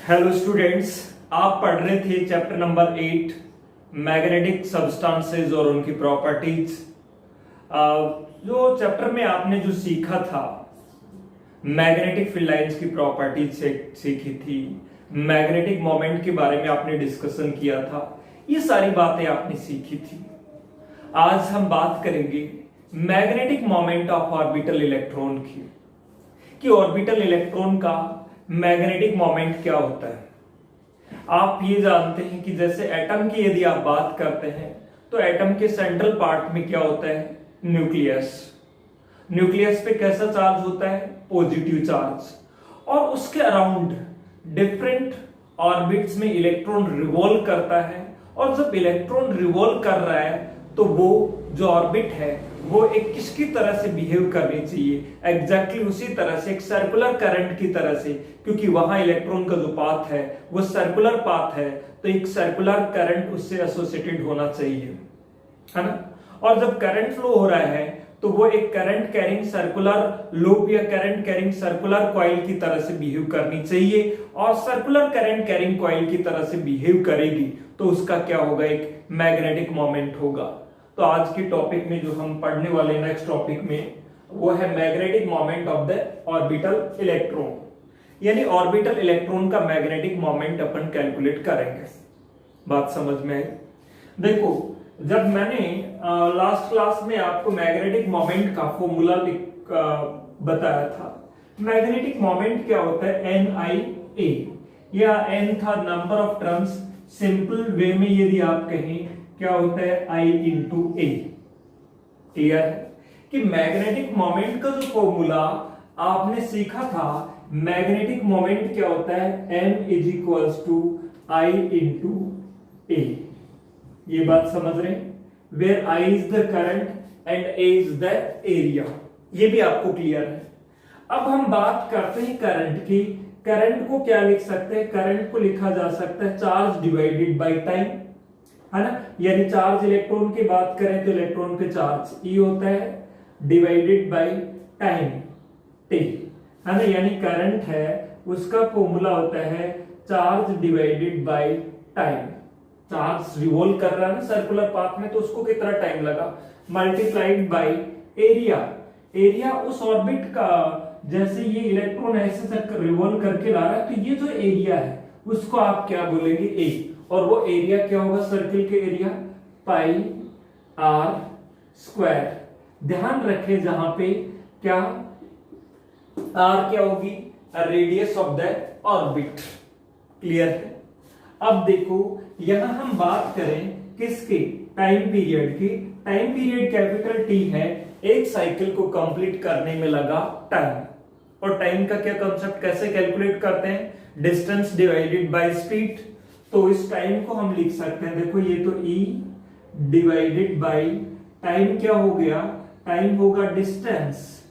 Hello students, आप पढ़ रहे थे चैप्टर नंबर 8 मैग्नेटिक सब्सटेंसेस और उनकी प्रॉपर्टीज। जो चैप्टर में आपने जो सीखा था, मैग्नेटिक फील्ड लाइंस की प्रॉपर्टीज सीखी थी, मैग्नेटिक मोमेंट के बारे में आपने डिस्कशन किया था, ये सारी बातें आपने सीखी थी। आज हम बात करेंगे magnetic moment of orbital electron की, कि ऑर्बिटल इलेक्ट्रॉन का मैग्नेटिक मोमेंट क्या होता है। आप ये जानते हैं कि जैसे एटम की यदि आप बात करते हैं तो एटम के सेंट्रल पार्ट में क्या होता है, न्यूक्लियस। न्यूक्लियस पे कैसा चार्ज होता है, पॉजिटिव चार्ज, और उसके अराउंड डिफरेंट ऑर्बिट्स में इलेक्ट्रॉन रिवॉल्व करता है। और जब इलेक्ट्रॉन रिवॉल्व कर रहा है तो वो जो ऑर्बिट है वो एक किसकी तरह से बिहेव करनी चाहिए, एग्जैक्टली उसी तरह से, एक सर्कुलर करंट की तरह से, क्योंकि वहां इलेक्ट्रॉन का जो पाथ है वो सर्कुलर पाथ है, तो एक सर्कुलर करंट उससे एसोसिएटेड होना चाहिए, है ना। और जब करंट फ्लो हो रहा है तो वो एक करंट कैरिंग सर्कुलर लूप या करंट कैरिंग सर्कुलर कॉइल की तरह से बिहेव करनी चाहिए। और सर्कुलर करंट कैरिंग कॉइल की तरह से बिहेव करेगी तो उसका क्या होगा, एक मैग्नेटिक मोमेंट होगा। तो आज के टॉपिक में जो हम पढ़ने वाले नेक्स्ट टॉपिक में वो है magnetic moment of the orbital electron, यानी ऑर्बिटल इलेक्ट्रॉन का मैग्नेटिक मोमेंट अपन कैलकुलेट करेंगे। बात समझ में आई? देखो, जब मैंने लास्ट क्लास में आपको मैग्नेटिक मोमेंट का फॉर्मूला बताया था, मैग्नेटिक मोमेंट क्या होता है, NIA, या N था number of turns, simple way में यदि आप कहें क्या होता है, I इंटू A। क्लियर है कि मैग्नेटिक मोमेंट का जो फॉर्मूला आपने सीखा था, मैग्नेटिक मोमेंट क्या होता है, M is equals to I into A। ये बात समझ रहे हैं, where I is the current and A is the area. ये भी आपको क्लियर है। अब हम बात करते हैं करंट की। करंट को क्या लिख सकते हैं, करंट को लिखा जा सकता है चार्ज डिवाइडेड बाय टाइम, है ना। यानी चार्ज इलेक्ट्रॉन की बात करें तो इलेक्ट्रॉन पे चार्ज E होता है डिवाइडेड बाय टाइम T, है ना। यानी करंट है उसका फॉर्मूला होता है charge divided by time. Charge revolve कर रहा है ना सर्कुलर पाथ में, तो उसको कितना टाइम लगा, मल्टीप्लाइड बाय एरिया। एरिया उस ऑर्बिट का, जैसे ये इलेक्ट्रॉन ऐसे रिवॉल्व करके ला रहा है तो ये जो एरिया है उसको आप क्या बोलेंगे, A। और वो एरिया क्या होगा, सर्किल के एरिया पाई R स्क्वायर। ध्यान रखें जहां पे क्या R क्या होगी, radius of the orbit. Clear है। अब देखो यहां हम बात करें किसके, टाइम पीरियड की। टाइम पीरियड कैपिटल T है, एक साइकिल को कंप्लीट करने में लगा टाइम। और टाइम का क्या कंसेप्ट, कैसे कैलकुलेट करते हैं, डिस्टेंस डिवाइडेड बाय स्पीड। तो इस टाइम को हम लिख सकते हैं, देखो ये तो E डिवाइडेड बाय टाइम क्या हो गया, टाइम होगा डिस्टेंस,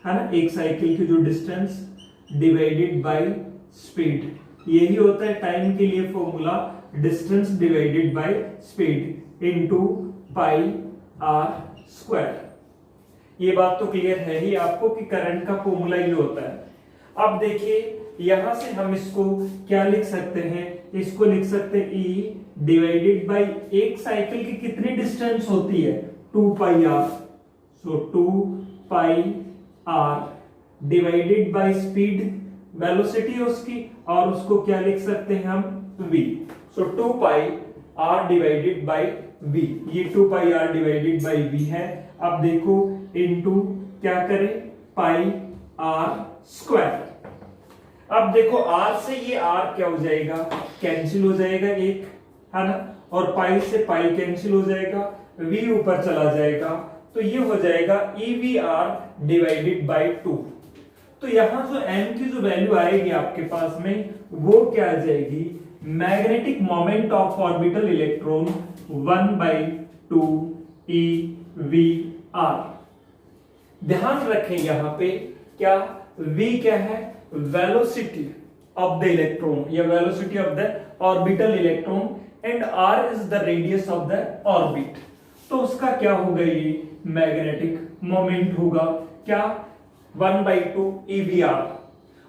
है ना, एक साइकिल की जो डिस्टेंस डिवाइडेड बाय स्पीड। यही होता है टाइम के लिए formula, distance divided by speed into pi R square. ये बात तो क्लियर है ही आपको कि करंट का फॉर्मूला ये होता है। अब देखिए यहां से हम इसको क्या लिख सकते हैं, इसको लिख सकते हैं E डिवाइडेड बाय एक साइकिल की कितनी डिस्टेंस होती है, 2 पाई R। So 2 pi R divided by speed, velocity है उसकी, और उसको क्या लिख सकते हैं हम, V। So 2 pi R divided by V, ये 2 पाई R डिवाइडेड बाय V है। अब देखो इनटू क्या करें, पाई R स्क्वायर। अब देखो R से ये R क्या हो जाएगा, कैंसिल हो जाएगा एक, है ना, और पाई से पाई कैंसिल हो जाएगा, V ऊपर चला जाएगा, तो ये हो जाएगा EVR डिवाइडेड बाय 2। तो यहां जो M की जो वैल्यू आएगी आपके पास में वो क्या आ जाएगी, magnetic moment of orbital electron 1/2 EVR। ध्यान रखें यहां पे क्या, V क्या है, वेलोसिटी ऑफ द इलेक्ट्रॉन या velocity of the orbital electron, and R is the radius of the orbit. तो उसका क्या होगा, ये मैग्नेटिक मोमेंट होगा क्या, 1/2 EVR।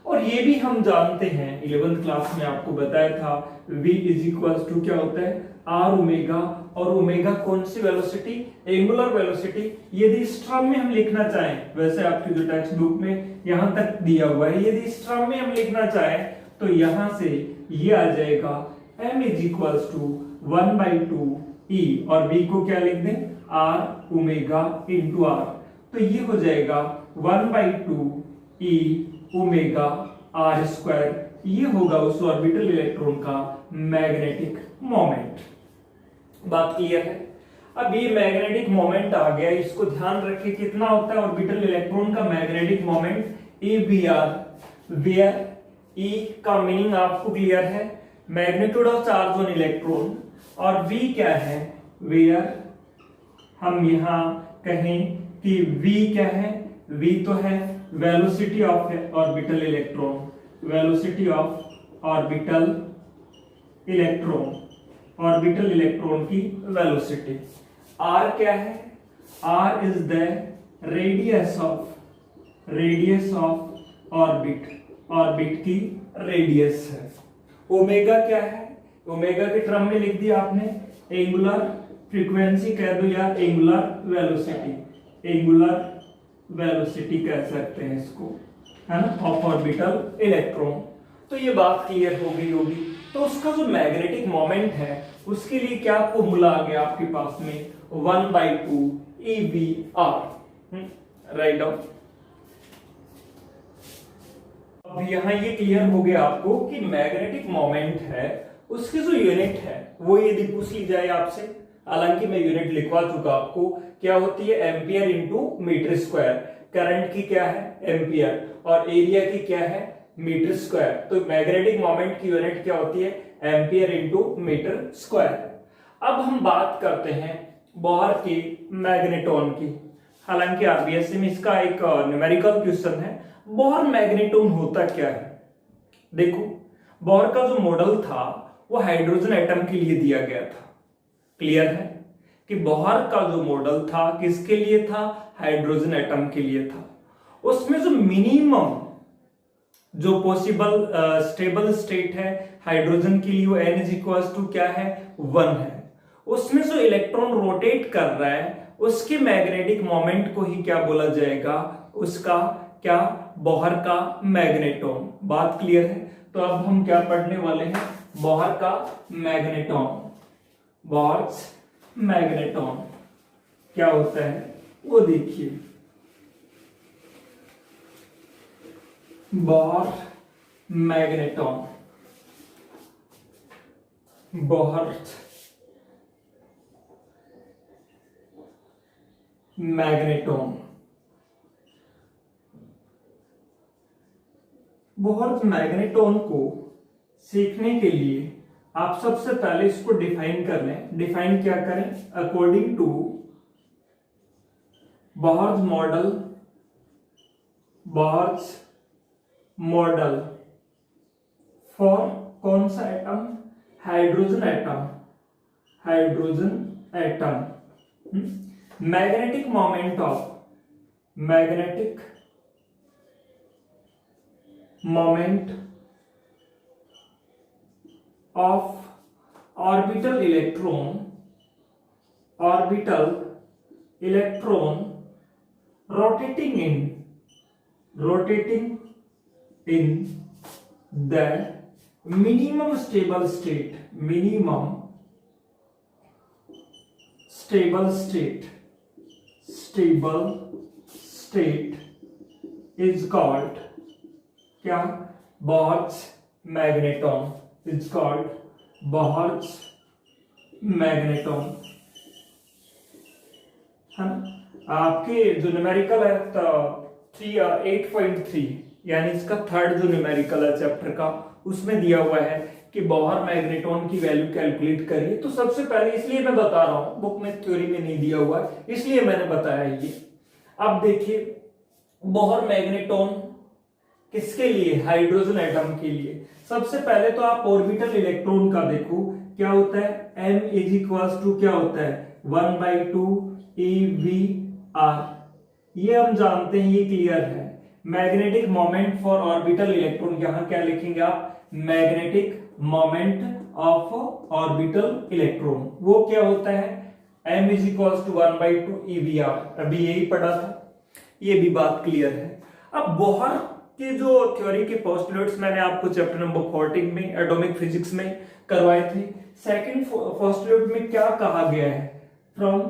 और ये भी हम जानते हैं 11th क्लास में आपको बताया था v इज इक्वल टू क्या होता है r ओमेगा, और ओमेगा कौन सी वेलोसिटी, एंगुलर वेलोसिटी। यदि इस टर्म में हम लिखना चाहें, वैसे आपकी जो टेक्स्ट बुक में यहां तक दिया हुआ है, यदि इस टर्म में हम लिखना चाहें तो यहां से ये आ जाएगा m is equal to 1/2 e, और v को क्या लिख दें r ओमेगा इंटू r, तो ये हो जाएगा 1/2 e ओमेगा आर स्क्वायर। ये होगा उस ऑर्बिटल इलेक्ट्रॉन का मैग्नेटिक मोमेंट। बात क्लियर है। अब ये मैग्नेटिक मोमेंट आ गया, इसको ध्यान रखिए कितना होता है ऑर्बिटल इलेक्ट्रॉन का magnetic moment A B R, where E का मीनिंग आपको क्लियर है, magnitude of charge on electron, और वी क्या है, वेयर हम यहां कहें कि वी क्या है, वी तो है velocity of orbital electron, velocity of orbital electron, orbital electron की वेलोसिटी। आर क्या है, R is the radius of orbit, orbit की रेडियस है। ओमेगा क्या है, ओमेगा के टर्म में लिख दिया आपने एंगुलर फ्रीक्वेंसी कह दो या एंगुलर वेलोसिटी, एंगुलर वेलोसिटी कह सकते हैं इसको, है ना, ऑफ ऑर्बिटल इलेक्ट्रॉन। तो ये बात क्लियर हो गई होगी। तो उसका जो मैग्नेटिक मोमेंट है उसके लिए क्या फॉर्मूला आ गया आपके पास में 1/2 EBR, राइट डाउन। अब यहां ये क्लियर हो गया आपको कि मैग्नेटिक मोमेंट है उसकी जो यूनिट है वो यदि पूछ ली जाए आपसे, हालांकि मैं यूनिट लिखवा चुका आपको, क्या होती है ampere into metre square. Current की क्या है एम्पियर, और एरिया की क्या है मीटर स्क्वायर। तो मैग्नेटिक मोमेंट की यूनिट क्या होती है एम्पियर इंटू मीटर स्क्वायर। अब हम बात करते हैं बोहर के मैग्नेटॉन की। हालांकि आरबीएससी में इसका एक न्यूमेरिकल क्वेश्चन है, बोहर मैग्नेटॉन होता क्या है। देखो बोहर का जो मॉडल था वो हाइड्रोजन एटम के लिए दिया गया था। क्लियर है कि बोहर का जो मॉडल था किसके लिए था, हाइड्रोजन एटम के लिए था। उसमें जो मिनिमम जो पॉसिबल स्टेबल स्टेट है हाइड्रोजन के लिए वो n इज इक्वल टू क्या है 1 है। उसमें जो इलेक्ट्रॉन रोटेट कर रहा है उसके मैग्नेटिक मोमेंट को ही क्या बोला जाएगा, उसका क्या, बोहर का मैग्नेटॉन। बात क्लियर है। तो अब हम क्या पढ़ने वाले हैं, बोहर का मैग्नेटॉन। बोहर्स मैग्नेटॉन क्या होता है वो देखिए। Bohr magneton, Bohr magneton, Bohr magneton को सीखने के लिए आप सबसे पहले इसको डिफाइन कर लें। डिफाइन क्या करें, according to Bohr's model, Bohr's model for कौन सा atom, hydrogen atom, hydrogen atom. Magnetic moment of, magnetic moment of orbital electron, orbital electron rotating in the minimum stable state, minimum stable state, stable state is called क्या, Bohr's magneton, is called Bohr's magneton, है ना। आपके जो numerical है 8.3 यानी इसका third जो numerical है चैप्टर का, उसमें दिया हुआ है कि बोहर मैग्नेटॉन की वैल्यू कैलकुलेट करिए। तो सबसे पहले इसलिए मैं बता रहा हूं, बुक में थ्योरी में नहीं दिया हुआ है इसलिए मैंने बताया ये। अब देखिए बोहर मैग्नेटॉन किसके लिए, हाइड्रोजन एटम के लिए। सबसे पहले तो आप ऑर्बिटल इलेक्ट्रॉन का देखो क्या होता है, m इज इक्वल टू क्या होता है 1/2 EVR, ये हम जानते हैं, ये क्लियर है। Magnetic moment for orbital electron, यहां क्या लिखेंगे आप, magnetic moment of orbital electron, वो क्या होता है, m is equal to 1/2 EVR। अभी यही पढ़ा था, ये भी बात क्लियर है। अब बोहर के जो थ्योरी के पोस्टुलेट्स मैंने आपको चैप्टर नंबर 14 में एटॉमिक फिजिक्स में करवाए थे। सेकंड पोस्टुलेट में क्या कहा गया है, फ्रॉम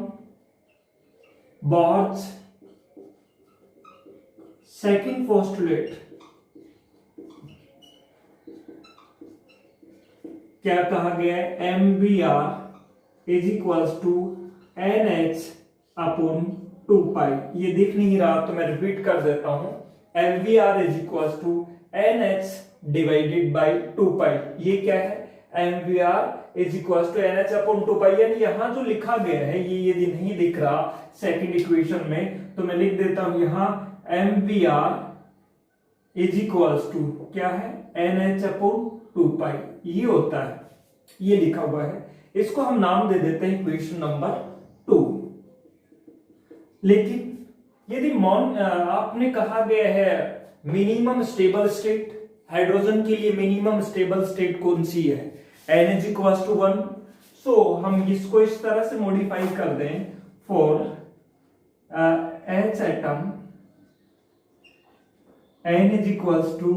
बोहर्स सेकंड पोस्टुलेट क्या कहा गया है, MVR is equals to NH upon 2 ये दिख नहीं रहा तो मैं रिपीट कर देता हूं, MVR is equals to NH divided by 2 ये क्या है, MVR is equals to NH upon 2 यानी यहां जो लिखा गया है ये यदि नहीं दिख रहा सेकंड इक्वेशन में तो मैं लिख देता हूं यहां MVR इज इक्वल्स टू क्या है, NH अपॉन 2 ये होता है, ये लिखा हुआ है। इसको हम नाम दे देते हैं इक्वेशन नंबर 2। लेकिन यदि आपने कहा गया है मिनिमम स्टेबल स्टेट, हाइड्रोजन के लिए मिनिमम स्टेबल स्टेट कौन सी है, N इज इक्वल्स टू 1, सो हम इसको इस तरह से मॉडिफाई कर दें, for H atom N is equals to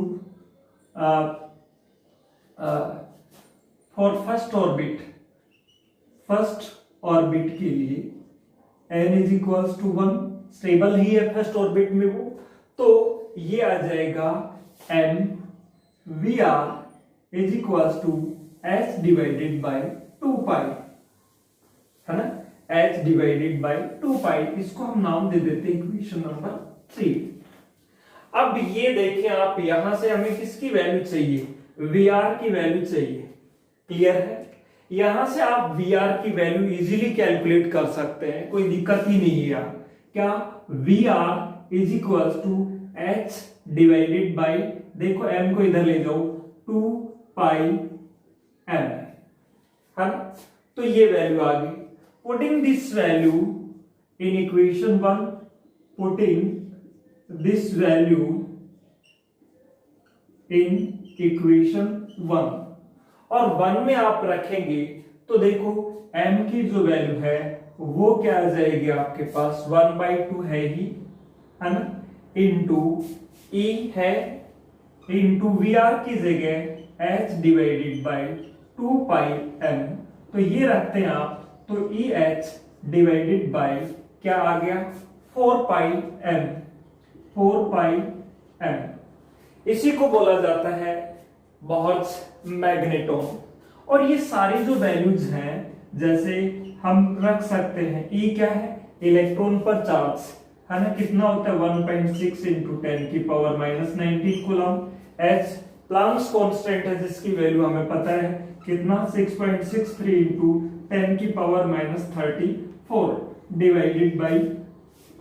for first orbit के लिए N is equals to 1, stable ही है फर्स्ट ऑर्बिट में वो, तो ये आ जाएगा MVR is equals to H divided by 2 है ना, H डिवाइडेड बाई 2 इसको हम नाम दे देते हैं इक्वेशन नंबर 3। अब ये देखें आप, यहां से हमें किसकी वैल्यू चाहिए, VR की वैल्यू चाहिए, क्लियर है। यहां से आप VR की वैल्यू इजीली कैलकुलेट कर सकते हैं, कोई दिक्कत ही नहीं है यार। क्या, VR is equals to H divided by, देखो m को इधर ले जाओ, 2 m है ना, तो ये वैल्यू आ गई। Putting this value in equation 1, putting this value in equation 1 और 1 में आप रखेंगे तो देखो m की जो वैल्यू है वो क्या आ जाएगी आपके पास, 1/2 है ही, है ना, इंटू E है, इंटू VR की जगह H डिवाइडेड बाई 2 तो ये रखते हैं आप, तो EH डिवाइडेड बाई क्या आ गया, 4 इसी को बोला जाता है बोहर्स मैग्नेटॉन। और ये सारी जो वैल्यूज हैं, जैसे हम रख सकते हैं, E क्या है, इलेक्ट्रॉन पर चार्ज है ना, कितना होता है 1.6 into 10⁻⁻19 coulomb. H Planck's constant है जिसकी वैल्यू हमें पता है कितना, 6.63 into 10⁻34 divided by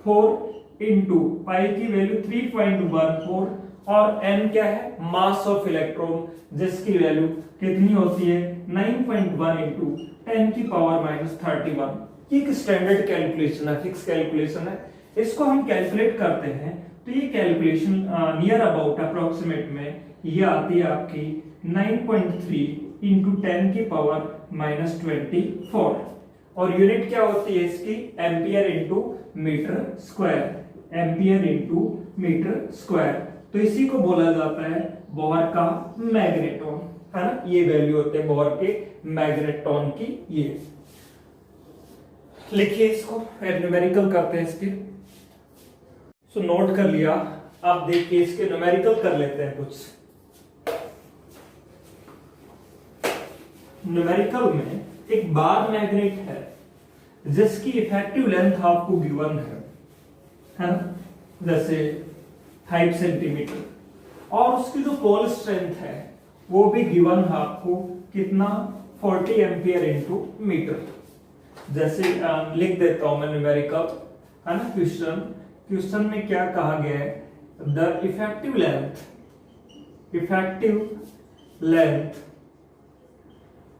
4 into pi की वैल्यू 3.14 और n क्या है, मास ऑफ इलेक्ट्रॉन जिसकी वैल्यू कितनी होती है 9.1 इंटू 10⁻31। ये एक स्टैंडर्ड कैलकुलेशन है, फिक्स कैलकुलेशन है, इसको हम कैलकुलेट करते हैं तो ये कैलकुलेशन नियर अबाउट अप्रोक्सीमेट में ये आती है आपकी 9.3 इंटू 10⁻24 और यूनिट क्या होती है इसकी, ampere into metre square, ampere into metre square. तो इसी को बोला जाता है बोहर का मैग्नेटॉन, है ना, ये वैल्यू होते हैं बोहर के मैग्नेटॉन की। ये लिखिए इसको, न्यूमेरिकल करते हैं इसके। सो नोट कर लिया, आप देखिए इसके न्यूमेरिकल कर लेते हैं कुछ। न्यूमेरिकल में एक बार मैग्नेट है जिसकी इफेक्टिव लेंथ आपको गिवन है ना, जैसे 5 सेंटीमीटर, और उसकी जो पोल स्ट्रेंथ है वो भी गिवन है आपको कितना, 40 एम्पियर इंटू मीटर। जैसे लिख देता हूं मैं न्यूमेरिकल, है ना, क्वेश्चन में क्या कहा गया है, the effective length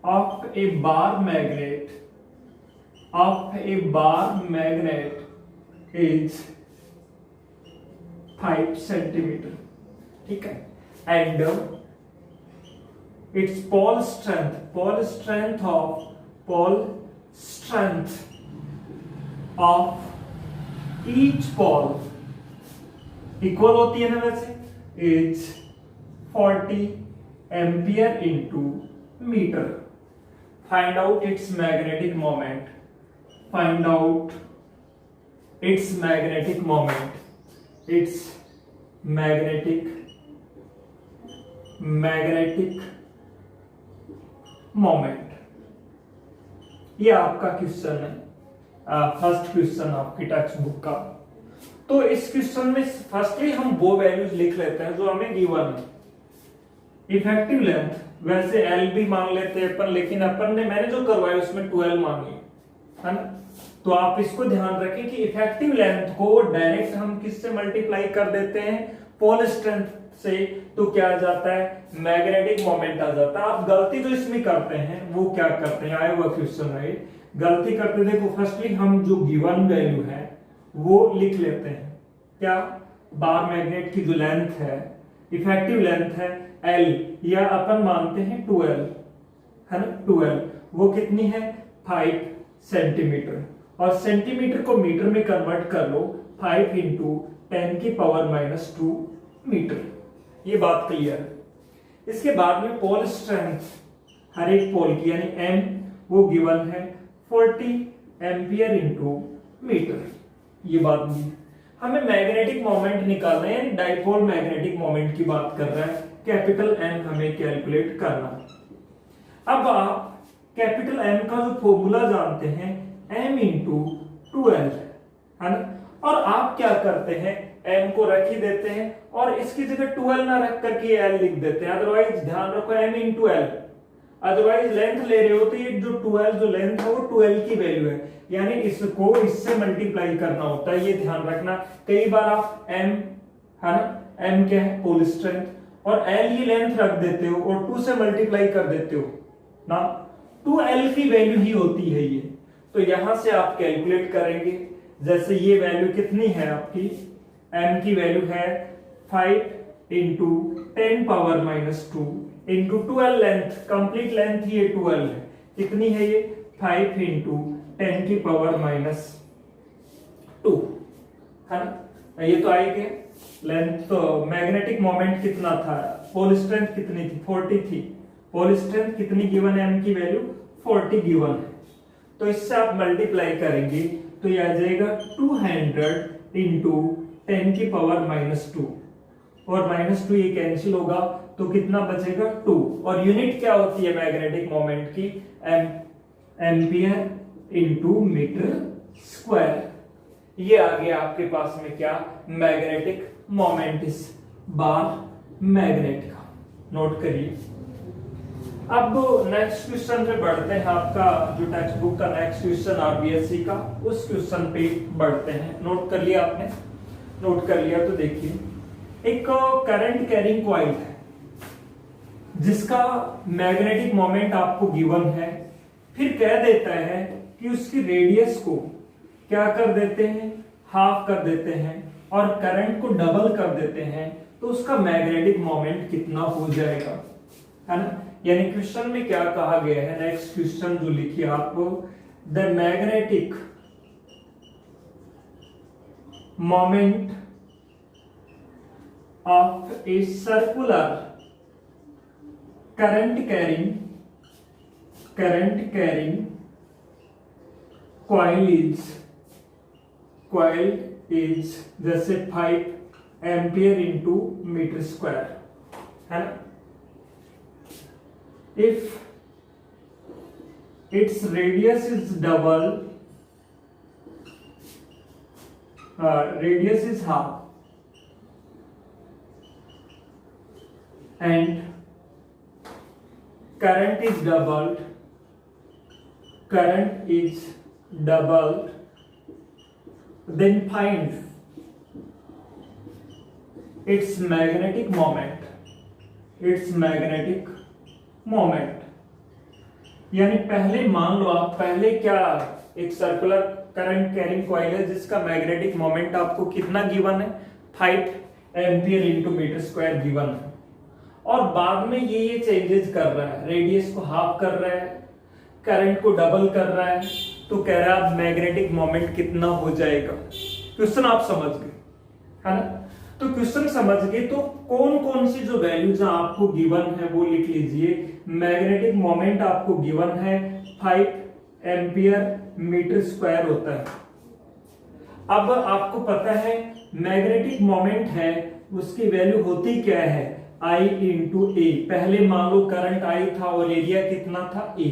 of a bar magnet is 5 centimetre, ठीक है। And its pole strength of each pole equal होती है ना वैसे, is 40 ampere into metre. Find out its magnetic moment, find out its magnetic moment, its magnetic moment। ये आपका question है, first question आपकी टेक्स्ट बुक का। तो इस क्वेश्चन में फर्स्टली हम वो वैल्यूज लिख लेते हैं जो हमें गिवन है। इफेक्टिव लेंथ वैसे एल भी मान लेते हैं अपन, लेकिन अपन ने मैंने जो करवाया उसमें 12 मांगी है ना। तो आप इसको ध्यान रखें कि इफेक्टिव लेंथ को डायरेक्ट हम किससे मल्टीप्लाई कर देते हैं, पोल स्ट्रेंथ से, तो क्या आ जाता है, मैग्नेटिक मोमेंट आ जाता है। आप गलती जो इसमें करते हैं वो क्या करते हैं, आया हुआ क्वेश्चन है, गलती करते देखो, फर्स्टली हम जो गिवन वैल्यू है वो लिख लेते हैं, क्या, बार मैग्नेट की जो लेंथ है, इफेक्टिव लेंथ है एल, या अपन मानते हैं 12 है ना, 12 वो कितनी है 5 सेंटीमीटर, और सेंटीमीटर को मीटर में कन्वर्ट कर लो, 5 इंटू 10⁻⁻2 मीटर। ये बात क्लियर है। इसके बाद में पोल स्ट्रेंथ हर एक पोल की यानी m वो गिवन है 40 एम्पियर इंटू मीटर। ये बात भी हमें मैग्नेटिक मोमेंट निकालना है, यानी डाइपोल मैग्नेटिक मोमेंट की बात कर रहा है, कैपिटल M हमें कैलकुलेट करना। अब आप कैपिटल M का जो फॉर्मूला जानते हैं m इंटू 12 है ना, और आप क्या करते हैं m को रख ही देते हैं और इसकी जगह 12 ना रख करके l लिख देते हैं। अदरवाइज ध्यान रखो m into l, otherwise length ले रहे हो तो ये जो 12 जो लेंथ है वो 12 की वैल्यू है, यानी इसको इससे मल्टीप्लाई करना होता है, ये ध्यान रखना। कई बार आप m है ना, m क्या है पोल स्ट्रेंथ, और l ये लेंथ रख देते हो और 2 से मल्टीप्लाई कर देते हो ना, 2l की वैल्यू ही होती है ये। तो यहां से आप कैलकुलेट करेंगे, जैसे ये वैल्यू कितनी है आपकी, m की वैल्यू है 5 into 10⁻�2 into 12 length, complete length ये 12 है, कितनी है ये 5 इंटू 10⁻⁻2 है ना। ये तो आएगी लेंथ। तो मैग्नेटिक मोमेंट कितना था, पोल स्ट्रेंथ कितनी थी 40 थी, पोल स्ट्रेंथ कितनी गिवन है, m की वैल्यू 40 गिवन है। तो इससे आप मल्टीप्लाई करेंगे तो ये आ जाएगा 200 इंटू 10⁻⁻2, और -2 ये कैंसिल होगा तो कितना बचेगा 2, और यूनिट क्या होती है मैग्नेटिक मोमेंट की, एम्पियर इंटू मीटर स्क्वायर। ये आ गया आपके पास में क्या, मैग्नेटिक मोमेंट इस बार मैग्नेट का, नोट करिए। अब नेक्स्ट क्वेश्चन पे बढ़ते हैं, आपका जो टेक्स्ट बुक का नेक्स्ट क्वेश्चन आरबीएससी का, उस क्वेश्चन पे बढ़ते हैं। नोट कर लिया आपने, नोट कर लिया तो देखिए, एक करंट कैरिंग कॉइल है जिसका मैग्नेटिक मोमेंट आपको गिवन है, फिर कह देता है कि उसकी रेडियस को क्या कर देते हैं, हाफ कर देते हैं, और करंट को डबल कर देते हैं, तो उसका मैग्नेटिक मोमेंट कितना हो जाएगा, है ना। यानी क्वेश्चन में क्या कहा गया है, नेक्स्ट क्वेश्चन जो लिखिए आप, the magnetic moment of a circular current carrying coil is जैसे 5 एम्पियर इंटू मीटर स्क्वायर, है ना। If its radius is double, radius is half, and current is doubled, then find its magnetic moment. यानी पहले मान लो आप, पहले क्या, एक सर्कुलर करंट कैरिंग कॉइल है जिसका मैग्नेटिक मोमेंट आपको कितना गिवन है 5 ampere into metre square given है, और बाद में ये चेंजेस कर रहा है, रेडियस को हाफ कर रहा है, करंट को डबल कर रहा है, तो कह रहा है मैग्नेटिक मोमेंट कितना हो जाएगा। क्वेश्चन आप समझ गए है ना। तो क्वेश्चन समझ गए तो कौन कौन सी जो वैल्यूज आपको गिवन है वो लिख लीजिए। मैग्नेटिक मोमेंट आपको गिवन है 5 एम्पियर मीटर स्क्वायर होता है। अब आपको पता है मैग्नेटिक मोमेंट है उसकी वैल्यू होती क्या है, I इंटू ए। पहले मान लो करंट I था और एरिया कितना था A,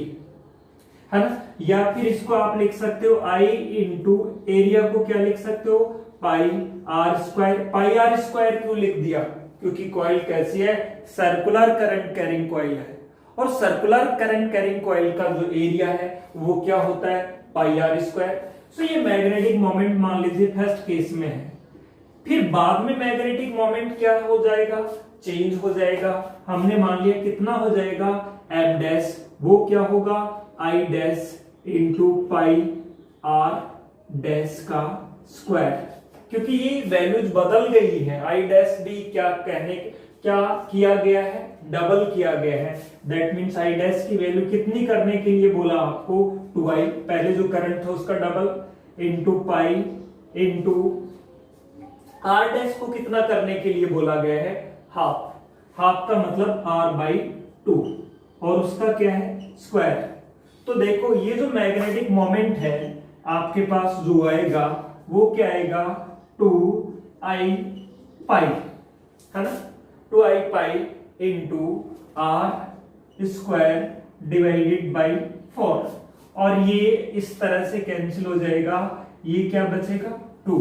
है ना। या फिर इसको आप लिख सकते हो I इंटू एरिया को क्या लिख सकते हो, pi R square. Pi R square क्यों लिख दिया, क्योंकि कॉइल कैसी है, सर्कुलर करंट कैरिंग कॉइल है, और सर्कुलर करंट कैरिंग कॉइल का जो एरिया है वो क्या होता है, पाई आर स्क्वायर। सो ये मैग्नेटिक मोमेंट मान लीजिए फर्स्ट केस में है। फिर बाद में मैग्नेटिक मोमेंट क्या हो जाएगा, चेंज हो जाएगा। हमने मान लिया कितना हो जाएगा, एम डैश, वो क्या होगा I dash into pi R dash का स्क्वायर, क्योंकि ये वैल्यूज बदल गई है। आई डैश भी क्या किया गया है, डबल किया गया है। दैट मींस आई डैश की वैल्यू कितनी करने के लिए बोला आपको, 2i, पहले जो करंट था उसका double, into pi into R dash को कितना करने के लिए बोला गया है, हाफ। हाफ का मतलब r/2 और उसका क्या है, स्क्वायर। तो देखो ये जो मैग्नेटिक मोमेंट है आपके पास जो आएगा वो क्या आएगा, 2i पाई, है ना, 2i pi into R square divided by 4, और ये इस तरह से कैंसिल हो जाएगा, ये क्या बचेगा 2।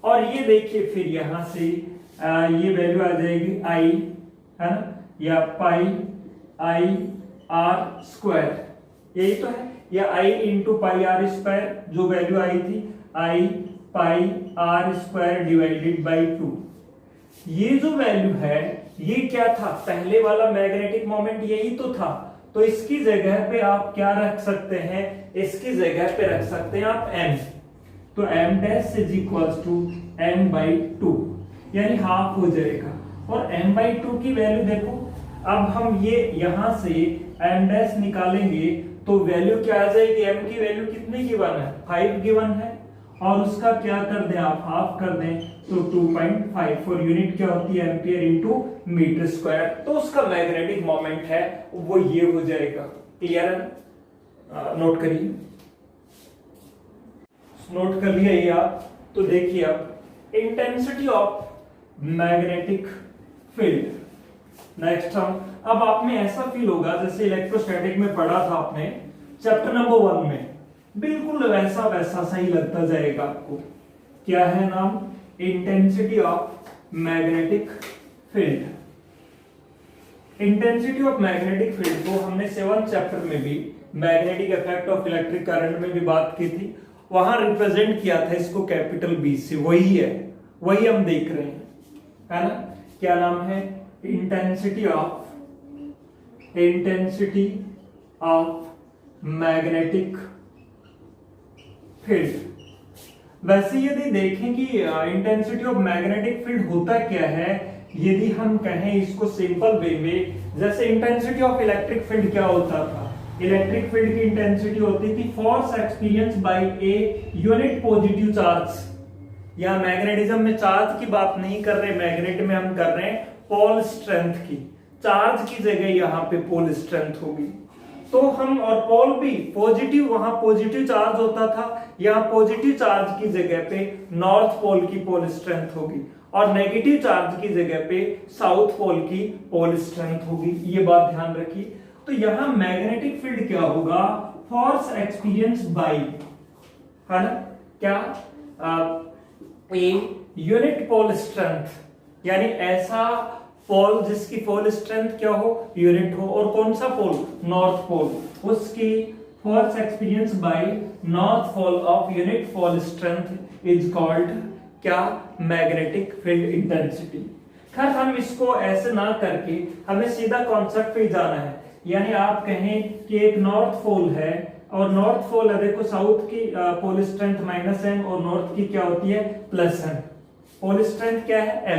और ये देखिए फिर यहां से ये वैल्यू आ जाएगी i, है ना, या पाई आई आर स्क्वायर, यही तो है, या i into pi R square जो वैल्यू आई थी, i pi R square divided by 2। ये जो वैल्यू है ये क्या था, पहले वाला मैग्नेटिक मोमेंट यही तो था। तो इसकी जगह पे आप क्या रख सकते हैं, इसकी जगह पे रख सकते हैं आप m। तो m dash is equals to m/2, यानी हाफ हो जाएगा। और m/2 की वैल्यू देखो, अब हम ये यहां से m डैश निकालेंगे तो वैल्यू क्या आ जाएगी, m की वैल्यू कितनी गिवन है, 5 गिवन है, और उसका क्या कर दें आप, हाफ कर दें, तो 2.5 और यूनिट क्या होती है, एम्पियर इंटू मीटर स्क्वायर। तो उसका मैग्नेटिक मोमेंट है वो ये हो जाएगा। क्लियर है, नोट करिए, नोट कर लिया ये आप। तो देखिए अब intensity of magnetic field. Next हम, अब आप में ऐसा फील होगा जैसे इलेक्ट्रोस्टैटिक में पढ़ा था आपने चैप्टर नंबर 1 में, बिल्कुल वैसा वैसा सही लगता जाएगा आपको। क्या है नाम, intensity of magnetic field. Intensity of magnetic field को हमने 7th चैप्टर में भी, magnetic effect of electric current में भी बात की थी, वहां रिप्रेजेंट किया था इसको कैपिटल बी से, वही है, वही हम देख रहे हैं, है ना। क्या नाम है, इंटेंसिटी ऑफ मैग्नेटिक फील्ड। वैसे यदि देखें कि इंटेंसिटी ऑफ मैग्नेटिक फील्ड होता क्या है, यदि हम कहें इसको सिंपल वे में, जैसे इंटेंसिटी ऑफ इलेक्ट्रिक फील्ड क्या होता था, इलेक्ट्रिक फील्ड की इंटेंसिटी होती थी force experience bye a unit positive charge. यहां मैग्नेटिज्म में चार्ज की बात नहीं कर रहे, मैग्नेट में हम कर रहे हैं पोल स्ट्रेंथ की, चार्ज की जगह यहां पे पोल स्ट्रेंथ होगी। तो हम, और पोल भी पॉजिटिव, वहां पॉजिटिव चार्ज होता था, यहां पॉजिटिव चार्ज की जगह पे नॉर्थ पोल की पोल स्ट्रेंथ होगी, और नेगेटिव चार्ज की जगह पे साउथ पोल की पोल स्ट्रेंथ होगी। ये बात ध्यान रखिए। तो यहां मैग्नेटिक फील्ड क्या होगा, फोर्स एक्सपीरियंस बाय, है ना, क्या ए यूनिट पोल स्ट्रेंथ, यानी ऐसा पोल जिसकी पोल स्ट्रेंथ क्या हो, यूनिट हो, और कौन सा पोल, नॉर्थ पोल, उसकी force experience by north pole of unit pole strength is called क्या, मैग्नेटिक फील्ड इंटेंसिटी। खैर हम इसको ऐसे ना करके हमें सीधा कॉन्सेप्ट पे जाना है, यानी आप कहें कि एक नॉर्थ पोल है और नॉर्थ पोल है, देखो साउथ की पोल स्ट्रेंथ -m और नॉर्थ की क्या होती है +m, पोल स्ट्रेंथ क्या है m,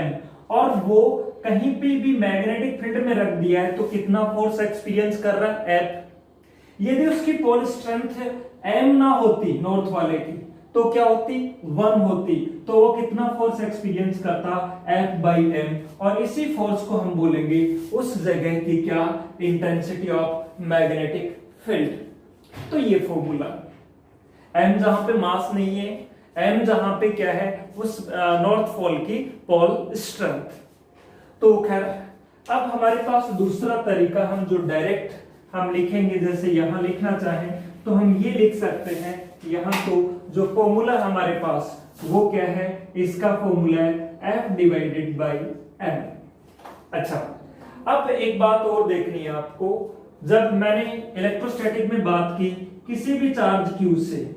और वो कहीं पे भी मैग्नेटिक फील्ड में रख दिया है तो कितना फोर्स एक्सपीरियंस कर रहा है F। यदि उसकी पोल स्ट्रेंथ m ना होती नॉर्थ वाले की तो क्या होती 1 होती, तो वो कितना फोर्स एक्सपीरियंस करता F/m, और इसी फोर्स को हम बोलेंगे उस जगह की क्या इंटेंसिटी ऑफ मैग्नेटिक फील्ड। तो ये फॉर्मूला m जहां पे मास नहीं है, m जहां पे क्या है उस नॉर्थ पोल की पोल स्ट्रेंथ। तो खैर अब हमारे पास दूसरा तरीका हम जो डायरेक्ट हम लिखेंगे, जैसे यहां लिखना चाहें तो हम ये लिख सकते हैं, यहां तो जो फॉर्मूला हमारे पास वो क्या है, इसका फॉर्मूला है F/m। अच्छा, अब एक बात और देखनी है आपको, जब मैंने इलेक्ट्रोस्टैटिक में बात की किसी भी चार्ज q से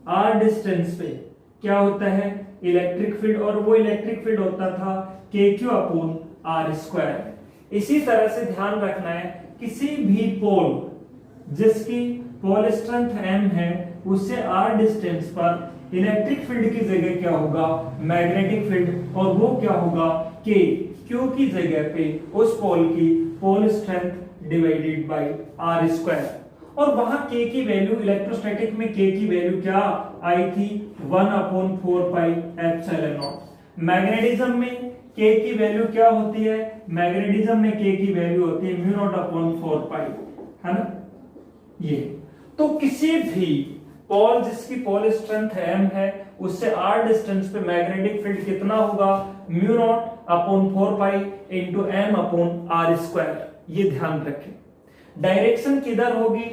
r डिस्टेंस पे क्या होता है इलेक्ट्रिक फील्ड, और वो इलेक्ट्रिक फील्ड होता था kq/r²। इसी तरह से ध्यान रखना है किसी भी पोल जिसकी पोल स्ट्रेंथ m है उससे r डिस्टेंस पर इलेक्ट्रिक फील्ड की जगह क्या होगा मैग्नेटिक फील्ड, और वो क्या होगा k, q की जगह पे उस पोल की pole strength divided by r²। और वहां k की वैल्यू इलेक्ट्रोस्टैटिक में k की वैल्यू क्या आई थी 1/4πε0। मैग्नेटिज्म में k की वैल्यू क्या होती है, मैग्नेटिज्म में k की वैल्यू होती है μ0/4π, है ना। ये तो किसी भी पोल जिसकी पोल स्ट्रेंथ m है उससे r डिस्टेंस पे मैग्नेटिक फील्ड कितना होगा μ0/4π × m/r²। ये ध्यान रखें। डायरेक्शन किधर होगी,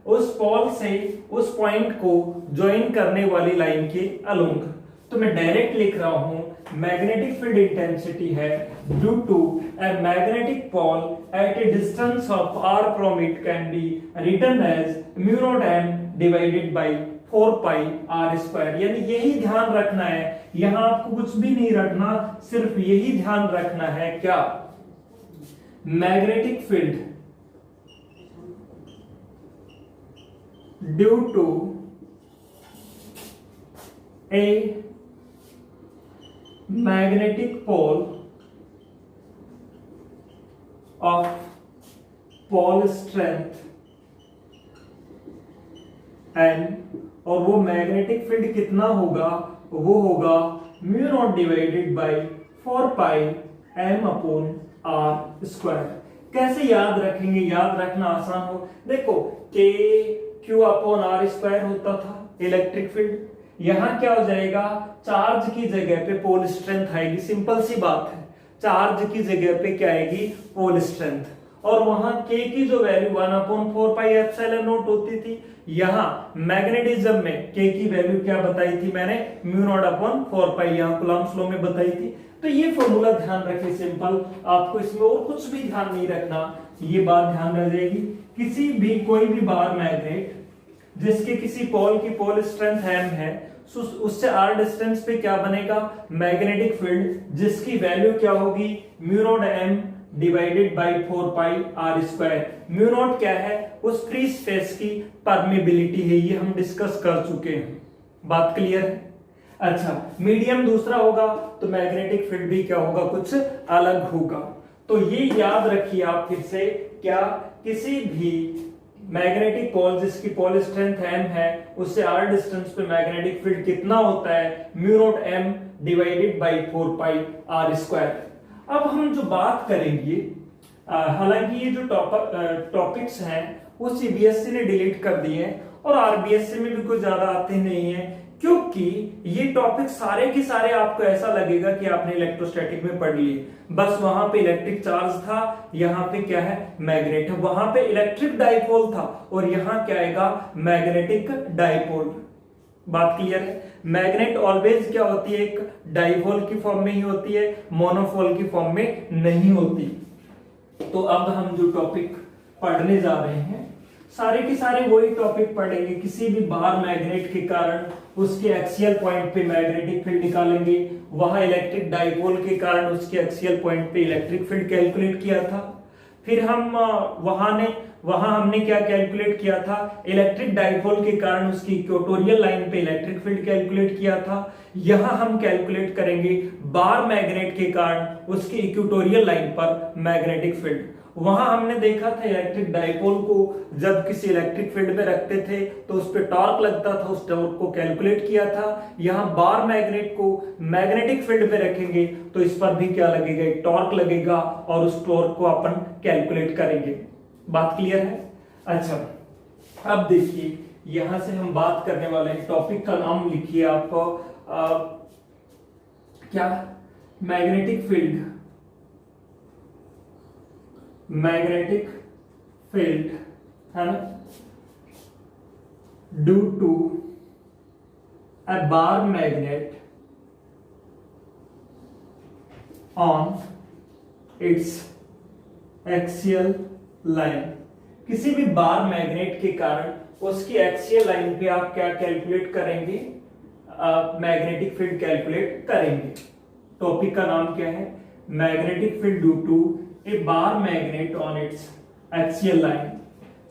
उस पोल से उस पॉइंट को ज्वाइन करने वाली लाइन के अलोंग। तो मैं डायरेक्ट लिख रहा हूं मैग्नेटिक फील्ड इंटेंसिटी है due to a magnetic pole at a distance of r from it can be written as μ0m divided by 4πr²। यानी यही ध्यान रखना है, यहां आपको कुछ भी नहीं रखना, सिर्फ यही ध्यान रखना है क्या, magnetic field due to a magnetic pole of pole strength n, और वो मैग्नेटिक फील्ड कितना होगा, वो होगा μ0 डिवाइडेड बाय 4πm/r²। कैसे याद रखेंगे, याद रखना आसान हो, देखो k q/r² होता था इलेक्ट्रिक फील्ड, यहां क्या हो जाएगा चार्ज की जगह पे पोल स्ट्रेंथ आएगी, सिंपल सी बात है, चार्ज की जगह पे क्या आएगी पोल स्ट्रेंथ, और वहां k की जो वैल्यू 1/4πε0 होती थी, यहां मैग्नेटिज्म में k की वैल्यू क्या बताई थी मैंने μ0/4π, यहां कूलम्ब्स लॉ में बताई थी। तो ये फॉर्मूला ध्यान रखिए, सिंपल, आपको इसमें और कुछ भी ध्यान नहीं रखना, ये बात ध्यान रह जाएगी। किसी भी कोई भी बार मैग्नेट जिसके किसी पोल की पोल स्ट्रेंथ m है उससे r डिस्टेंस पे क्या बनेगा मैग्नेटिक फील्ड, जिसकी वैल्यू क्या होगी μ0m डिवाइडेड बाय 4πr²। μ0 क्या है उस फ्री स्पेस की परमेबिलिटी है, ये हम डिस्कस कर चुके हैं, बात क्लियर है। अच्छा, मीडियम दूसरा होगा तो मैग्नेटिक फील्ड भी क्या होगा कुछ अलग होगा। तो ये याद रखिए आप फिर से, क्या किसी भी मैग्नेटिक पोल जिसकी पोल स्ट्रेंथ m है उससे r डिस्टेंस पे मैग्नेटिक फील्ड कितना होता है μ0m डिवाइडेड बाय 4πr²। अब हम जो बात करेंगे, हालांकि ये जो टॉपिक्स हैं वो सीबीएसई ने डिलीट कर दिए हैं और आरबीएसई में भी कुछ ज्यादा आते नहीं है, क्योंकि ये टॉपिक सारे के सारे आपको ऐसा लगेगा कि आपने इलेक्ट्रोस्टैटिक में पढ़ लिए, बस वहां पे इलेक्ट्रिक चार्ज था, यहाँ पे क्या है मैग्नेट है, वहां पे इलेक्ट्रिक डाइपोल था और यहाँ क्या आएगा मैग्नेटिक डाइपोल। बात क्लियर है। मैग्नेट ऑलवेज क्या होती है एक डाइपोल की फॉर्म में ही होती है, मोनोपोल की फॉर्म में नहीं होती। तो अब हम जो टॉपिक पढ़ने जा रहे हैं सारे के सारे वही टॉपिक पढ़ेंगे। किसी भी बार मैग्नेट के कारण उसके एक्सियल पॉइंट पे मैग्नेटिक फील्ड निकालेंगे, वहां इलेक्ट्रिक डाइपोल के कारण उसके एक्सियल पॉइंट पे इलेक्ट्रिक फील्ड कैलकुलेट किया था, फिर हम वहां ने वहां हमने क्या कैलकुलेट किया था, इलेक्ट्रिक डाइपोल के कारण उसकी इक्वेटोरियल लाइन पे इलेक्ट्रिक फील्ड कैलकुलेट किया था। यहां हम कैलकुलेट करेंगे बार मैग्नेट के कारण उसकी इक्वेटोरियल लाइन पर मैग्नेटिक फील्ड। वहां हमने देखा था इलेक्ट्रिक डाइपोल को जब किसी इलेक्ट्रिक फील्ड में रखते थे तो उस पर टॉर्क लगता था, उस टॉर्क को कैलकुलेट किया था। यहां बार मैग्नेट को मैग्नेटिक फील्ड में रखेंगे तो इस पर भी क्या लगेगा, एक टॉर्क लगेगा और उस टॉर्क को अपन कैलकुलेट करेंगे। बात क्लियर है? अच्छा, अब देखिए यहां से हम बात करने वाले हैं, टॉपिक का नाम लिखिए आप क्या, मैग्नेटिक फील्ड। मैग्नेटिक फील्ड है ना, due to a bar magnet on its axial line। किसी भी बार मैग्नेट के कारण उसकी एक्सियल लाइन पे आप क्या कैलकुलेट करेंगे, मैग्नेटिक फील्ड कैलकुलेट करेंगे। टॉपिक का नाम क्या है, magnetic field due to a bar magnet on its axial line.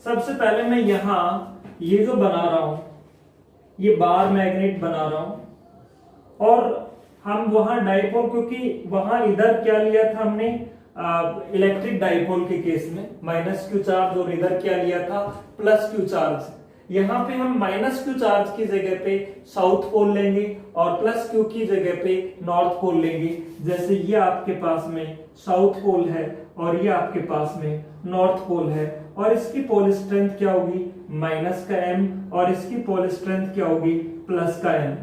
सबसे पहले मैं यहां ये जो बना रहा हूं, ये बार मैग्नेट बना रहा हूं और हम वहां डाइपोल, क्योंकि वहां इधर क्या लिया था हमने, इलेक्ट्रिक डाइपोल के केस में माइनस क्यू चार्ज और इधर क्या लिया था, प्लस क्यू चार्ज। यहां पे हम माइनस क्यू चार्ज की जगह पे साउथ पोल लेंगे और प्लस क्यू की जगह पे नॉर्थ पोल लेंगे। जैसे ये आपके पास में साउथ पोल है और ये आपके पास में नॉर्थ पोल है और इसकी पोल स्ट्रेंथ क्या होगी, माइनस का m और इसकी पोल स्ट्रेंथ क्या होगी, प्लस का m।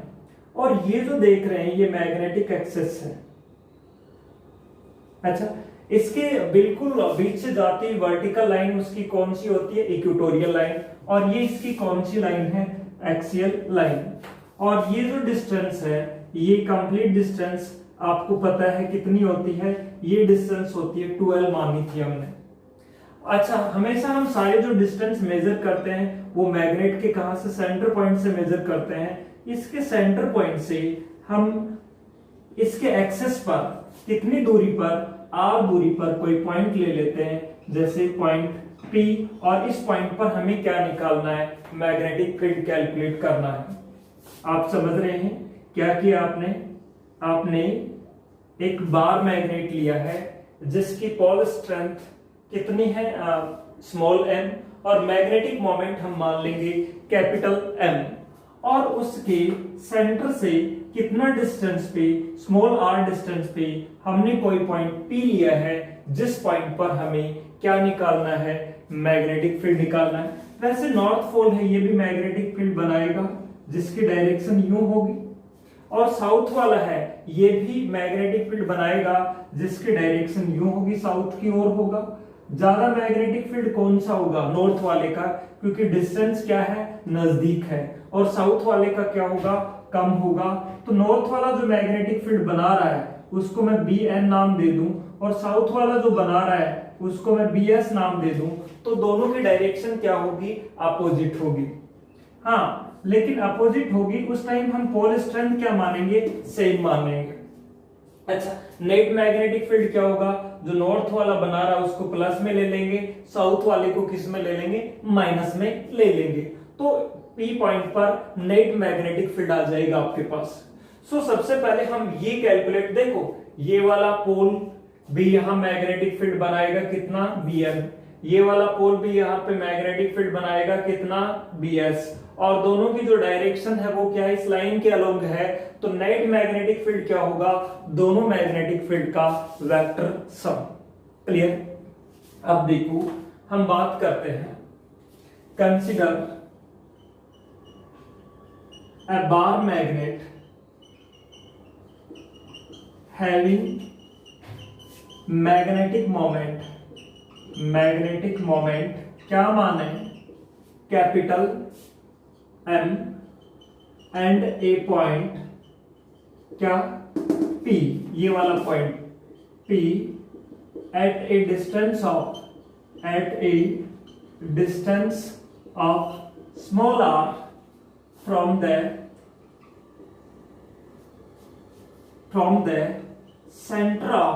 और ये जो देख रहे हैं ये मैग्नेटिक एक्सिस है। अच्छा, इसके बिल्कुल बीच से जाती हुई वर्टिकल लाइन उसकी कौन सी होती है, इक्वेटोरियल लाइन, और ये इसकी कौन सी लाइन है, एक्सियल लाइन। और ये जो डिस्टेंस है, ये कंप्लीट डिस्टेंस आपको पता है कितनी होती है, ये डिस्टेंस होती है 12 मानी थी हमने। अच्छा, हमेशा हम सारे जो डिस्टेंस मेजर करते हैं वो मैग्नेट के कहां से, सेंटर पॉइंट से मेजर करते हैं। इसके सेंटर पॉइंट से हम इसके एक्सेस पर कितनी दूरी पर, r दूरी पर कोई पॉइंट ले लेते हैं, जैसे पॉइंट P, और इस पॉइंट पर हमें क्या निकालना है, मैग्नेटिक फील्ड कैलकुलेट करना है। आप समझ रहे हैं क्या किया आपने एक बार मैग्नेट लिया है जिसकी पोल स्ट्रेंथ कितनी है, स्मॉल m, और मैग्नेटिक मोमेंट हम मान लेंगे कैपिटल M, और उसके सेंटर से कितना डिस्टेंस पे, स्मॉल r डिस्टेंस पे हमने कोई पॉइंट P लिया है जिस पॉइंट पर हमें क्या निकालना है, मैग्नेटिक फील्ड निकालना है। वैसे नॉर्थ पोल है, ये भी मैग्नेटिक फील्ड बनाएगा जिसकी डायरेक्शन यूं होगी, और साउथ वाला है ये भी मैग्नेटिक फील्ड बनाएगा जिसकी डायरेक्शन यूं होगी, साउथ की ओर होगा। ज्यादा मैग्नेटिक फील्ड कौन सा होगा, नॉर्थ वाले का, क्योंकि डिस्टेंस क्या है, नजदीक है, और साउथ वाले का क्या होगा, कम होगा। तो नॉर्थ वाला जो मैग्नेटिक फील्ड बना रहा है उसको मैं BN नाम दे दूं, और साउथ वाला जो बना रहा है उसको मैं BS नाम दे दूं, तो दोनों की डायरेक्शन क्या होगी, अपोजिट होगी। हाँ, लेकिन अपोजिट होगी उस टाइम हम पोल स्ट्रेंथ क्या मानेंगे, सेम मानेंगे। अच्छा, नेट मैग्नेटिक फील्ड क्या होगा, जो नॉर्थ वाला बना रहा है उसको प्लस में ले लेंगे, साउथ वाले को किस में ले लेंगे, माइनस में ले लेंगे, तो P पॉइंट पर नेट मैग्नेटिक फील्ड आ जाएगा आपके पास। सो सबसे पहले हम ये कैलकुलेट, देखो ये वाला पोल भी यहां मैग्नेटिक फील्ड बनाएगा कितना, BM, ये वाला पोल भी यहाँ पे मैग्नेटिक फील्ड बनाएगा कितना, BS, और दोनों की जो डायरेक्शन है वो क्या है, इस लाइन के अलोंग है, तो नेट मैग्नेटिक फील्ड क्या होगा, दोनों मैग्नेटिक फील्ड का वेक्टर सम। क्लियर? अब देखो हम बात करते हैं, consider a bar magnet having magnetic moment क्या माने, capital M and A point क्या, P, ये वाला point P at a distance of small r from the center of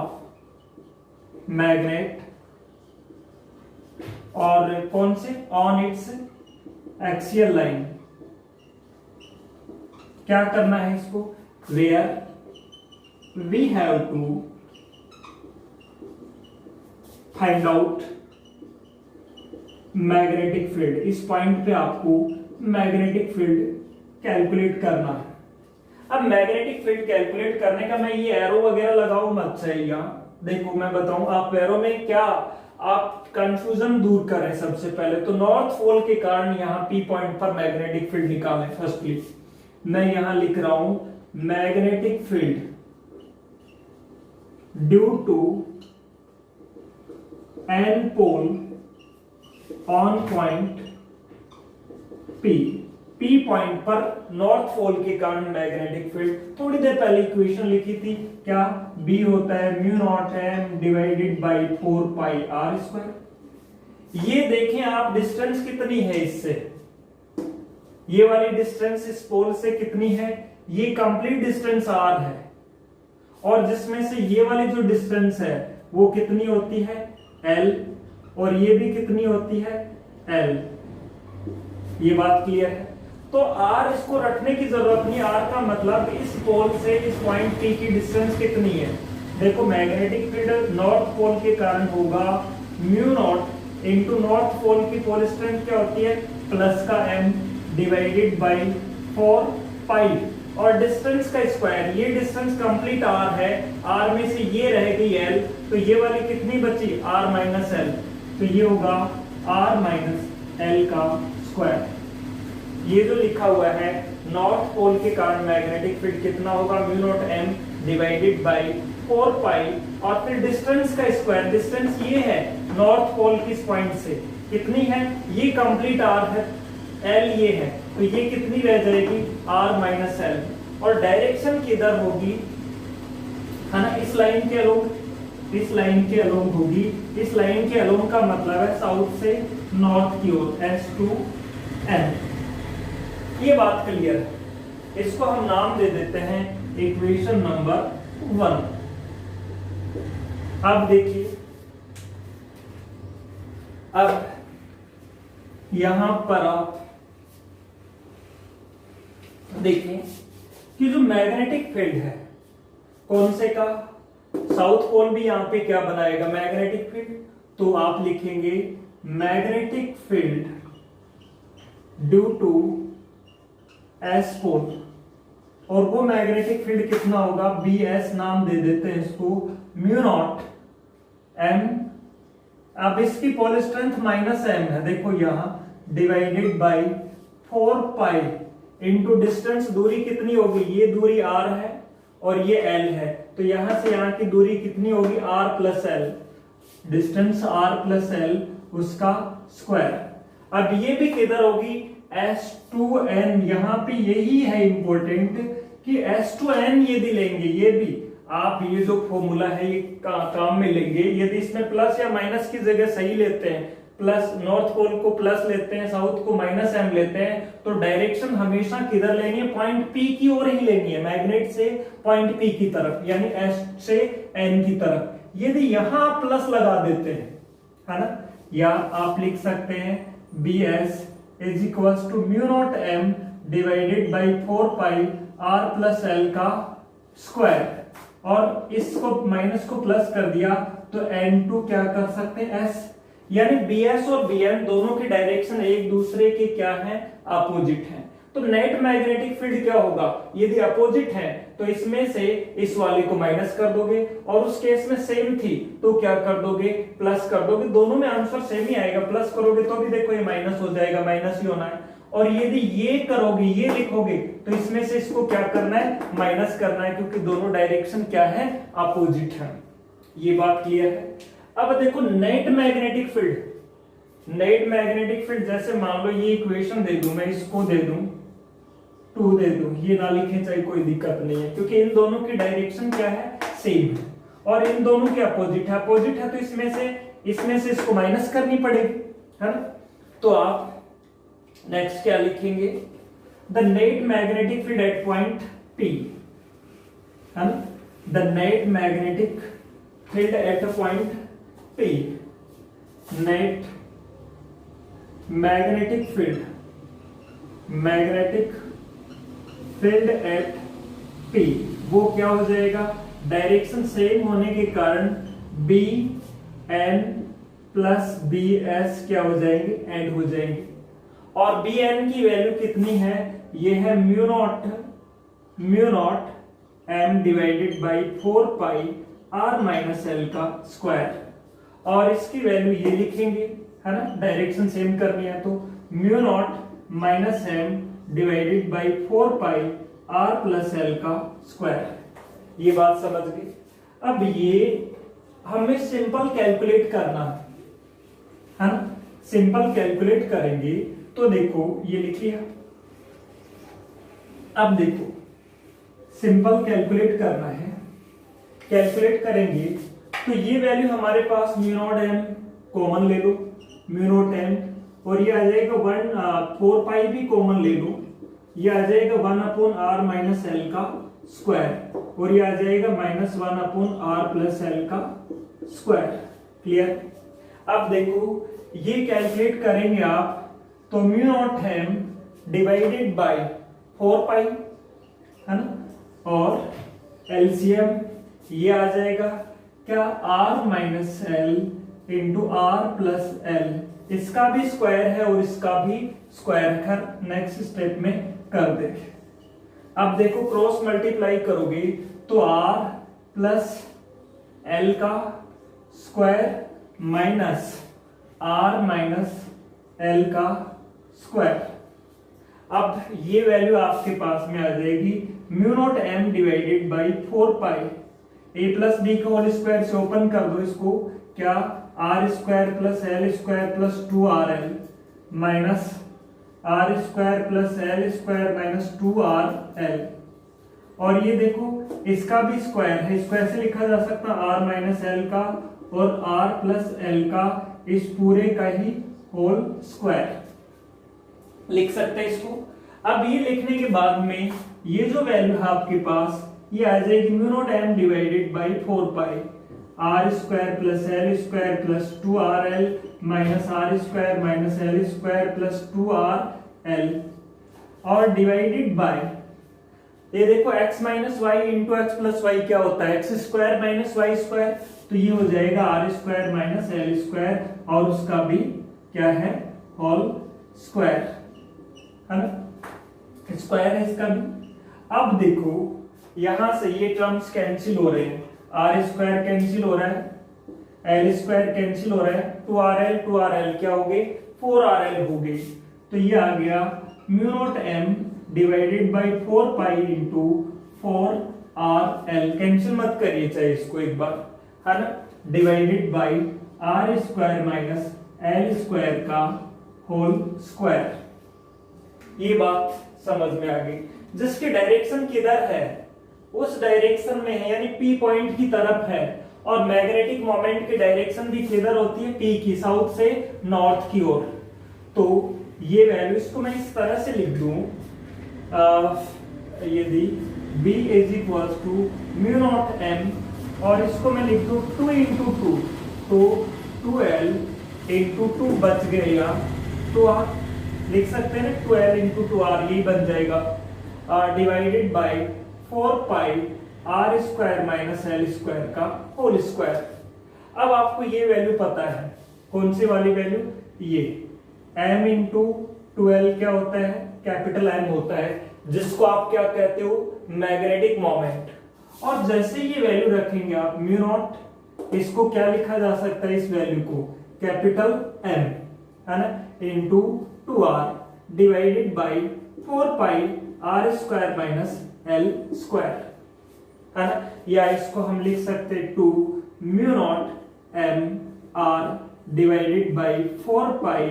magnet और कौन से, ऑन इट्स एक्सियल लाइन। क्या करना है इसको, where we have to find out magnetic field. इस पॉइंट पे आपको मैग्नेटिक फील्ड कैलकुलेट करना है। अब मैग्नेटिक फील्ड कैलकुलेट करने का मैं ये एरो वगैरह लगाऊं मत चाहिए, देखो मैं बताऊं आप एरो में क्या, आप कंफ्यूजन दूर करें। सबसे पहले तो नॉर्थ पोल के कारण यहां पी पॉइंट पर मैग्नेटिक फील्ड निकालें। फर्स्टली मैं यहां लिख रहा हूं magnetic field due to N pole on point P. P point पर नॉर्थ पोल के कारण मैग्नेटिक फील्ड। थोड़ी देर पहले इक्वेशन लिखी थी क्या, बी होता है mu naught M divided by 4 pi R square. ये देखें आप डिस्टेंस कितनी है इससे, ये वाली डिस्टेंस इस पोल से कितनी है, ये कंप्लीट डिस्टेंस आर है, और जिसमें से ये वाली जो डिस्टेंस है वो कितनी होती है एल, और ये भी कितनी होती है एल। ये बात क्लियर है। तो आर इसको रखने की जरूरत नहीं, आर का मतलब इस पोल से इस पॉइंट पी की डिस्टेंस कितनी है। देखो मैग्नेटिक फील्ड नॉर्थ पोल के कारण होगा mu naught into north pole की पोल स्ट्रेंथ क्या होती है प्लस का एम डिवाइडेड बाई 4 पाई, और डिस्टेंस का स्क्वायर, ये डिस्टेंस कंप्लीट आर है, आर में से ये रहेगी एल, तो ये वाली कितनी बची आर माइनस एल, तो ये होगा आर माइनस एल का स्क्वायर। ये जो लिखा हुआ है नॉर्थ पोल के कारण मैग्नेटिक फील्ड कितना होगा mu naught M divided by 4 pi, और फिर डिस्टेंस का स्क्वायर, डिस्टेंस ये है नॉर्थ पोल की पॉइंट से कितनी है, ये कंप्लीट आर है, एल ये है, तो ये कितनी रह जाएगी आर माइनस एल। और डायरेक्शन किधर होगी, है ना, इस लाइन के अलोंग, इस लाइन के अलोंग होगी। इस लाइन के अलोंग का मतलब है साउथ से नॉर्थ की ओर, S2N। ये बात क्लियर है। इसको हम नाम दे देते हैं इक्वेशन नंबर 1। अब देखिए, अब यहां पर आप देखिए कि जो मैग्नेटिक फील्ड है कौन से का, साउथ पोल भी यहां पे क्या बनाएगा मैग्नेटिक फील्ड, तो आप लिखेंगे magnetic field due to S pole, और वो मैग्नेटिक फील्ड कितना होगा बी एस, नाम दे देते हैं इसको म्यू नॉट एम। अब इसकी पोल स्ट्रेंथ माइनस एम है, देखो यहां divided by 4 pi into distance, दूरी कितनी होगी, ये दूरी आर है और ये एल है, तो यहां से यहां की दूरी कितनी होगी R plus L, distance R plus L उसका स्क्वायर। अब ये भी किधर होगी S2N, यहां पे यही है इंपॉर्टेंट कि S2N यदि लेंगे, ये भी आप ये जो फॉर्मूला है ये काम में लेंगे, यदि इसमें प्लस या माइनस की जगह सही लेते हैं, प्लस नॉर्थ पोल को प्लस लेते हैं, साउथ को माइनस एम लेते हैं, तो डायरेक्शन हमेशा किधर लेनी है पॉइंट पी की ओर ही लेनी है, मैग्नेट से पॉइंट पी की तरफ, यानी एस से एन की तरफ। यदि यहां आप प्लस लगा देते हैं, है ना, या आप लिख सकते हैं B S is equals to mu naught M divided by 4 pi R plus L का स्क्वायर, और इसको माइनस को प्लस कर दिया तो N2 क्या कर सकते हैं S, यानी BS और BN दोनों की डायरेक्शन एक दूसरे के क्या है अपोजिट हैं। तो नेट मैग्नेटिक फील्ड क्या होगा, यदि अपोजिट है तो इसमें से इस वाले को माइनस कर दोगे, और उस केस में सेम थी तो क्या कर दोगे प्लस कर दोगे, दोनों में आंसर सेम ही आएगा, प्लस करोगे तो भी देखो ये माइनस हो जाएगा, माइनस ही होना है, और यदि ये करोगे ये लिखोगे तो इसमें से इसको क्या करना है माइनस करना है, क्योंकि दोनों डायरेक्शन क्या है अपोजिट है। ये बात क्लियर है। अब देखो net magnetic field, net magnetic field जैसे मान लो ये इक्वेशन दे दूं, मैं इसको दे दूं 2 दे दूं, ये ना लिखे चाहे कोई दिक्कत नहीं है, क्योंकि इन दोनों की डायरेक्शन क्या है सेम है, और इन दोनों के अपोजिट है, अपोजिट है तो इसमें से इसको माइनस करनी पड़ेगी, है ना। तो आप नेक्स्ट क्या लिखेंगे, the net magnetic field at point P, है ना, the net magnetic field at point P, net magnetic field at P, वो क्या हो जाएगा, डायरेक्शन सेम होने के कारण BN प्लस BS क्या हो जाएंगे, एंड हो जाएंगे। और BN की वैल्यू कितनी है, ये है mu naught M divided by 4 pi R minus L का स्क्वायर। और इसकी वैल्यू ये लिखेंगे, है ना, डायरेक्शन सेम करनी है तो mu naught minus M divided by 4 pi R plus L का स्क्वायर। ये बात समझ गई। अब ये हमें सिंपल कैलकुलेट करना है ना, सिंपल कैलकुलेट करेंगे तो देखो ये लिखिए। अब देखो सिंपल कैलकुलेट करना है, कैलकुलेट करेंगे तो ये वैल्यू हमारे पास म्यू नॉट M कॉमन ले लो, म्यू नॉट M, और ये आ जाएगा 4 पाई भी कॉमन ले लो, ये आ जाएगा 1 अपॉन R माइनस L का स्क्वायर, और ये आ जाएगा minus 1 upon R plus L का स्क्वायर। क्लियर। अब देखो ये कैलकुलेट करेंगे आप तो mu naught M divided by 4 पाई, है ना, और एलसीएम ये आ जाएगा क्या, R minus L into R plus L, इसका भी स्क्वायर है और इसका भी स्क्वायर कर नेक्स्ट स्टेप में कर देंगे। अब देखो क्रॉस मल्टीप्लाई करोगे तो R प्लस L का square minus R minus L का स्क्वायर। अब ये वैल्यू आपके पास में आ जाएगी mu naught M divided by 4 pi a plus B का होल स्क्वायर से ओपन कर दो इसको, क्या, R square plus L square plus 2RL minus R square plus L square minus 2RL, और ये देखो इसका भी स्क्वायर है, स्क्वायर से लिखा जा सकता है R माइनस L का और R प्लस L का इस पूरे का ही होल स्क्वायर लिख सकते हैं इसको। अब ये लिखने के बाद में ये जो वैल्यू है आपके पास ये आ जाएगी mu naught M divided by 4 pi R square plus L square plus 2RL minus R square minus L square plus 2RL, और डिवाइडेड बाय ये देखो x minus Y into X plus Y क्या होता है, X square minus Y square, तो ये हो जाएगा R square minus L square और उसका भी क्या है, होल स्क्वायर, है ना, स्क्वायर है इसका भी। अब देखो यहां से ये टर्म्स कैंसिल हो रहे हैं, R स्क्वायर कैंसिल हो रहा है, L स्क्वायर कैंसिल हो रहा है, 2RL क्या हो गए, 4RL हो गए, तो ये आ गया mu naught M divided by 4 pi into 4RL, cancel मत करिए चाहे इसको एक बार, है ना, divided by R square minus L square का होल स्क्वायर। ये बात समझ में आ गई। जिसकी डायरेक्शन किधर है, उस डायरेक्शन में है, यानी P पॉइंट की तरफ है, और मैग्नेटिक मोमेंट की डायरेक्शन भी किधर होती है, P की, साउथ से नॉर्थ की ओर। तो ये वैल्यू इसको मैं इस तरह से लिख दूं, यदि B is equal to mu naught M, और इसको मैं लिख दूं 2 इंटू 2, तो 2L इंटू 2 बच गया, तो आप लिख सकते हैं 12 इंटू 2R, यही बन जाएगा, divided by 4 pi R square minus L square का होल स्क्वायर। अब आपको ये वैल्यू पता है, कौन सी वाली वैल्यू, ये M इंटू 12 क्या होता है, कैपिटल M होता है, जिसको आप क्या कहते हो, मैग्नेटिक मोमेंट। और जैसे ये वैल्यू रखेंगे आप म्यू नॉट, इसको क्या लिखा जा सकता है, इस वैल्यू को कैपिटल M, है ना, into 2R divided by 4 pi R square minus L square, है ना, या इसको हम लिख सकते हैं 2 mu naught M R divided by 4 pi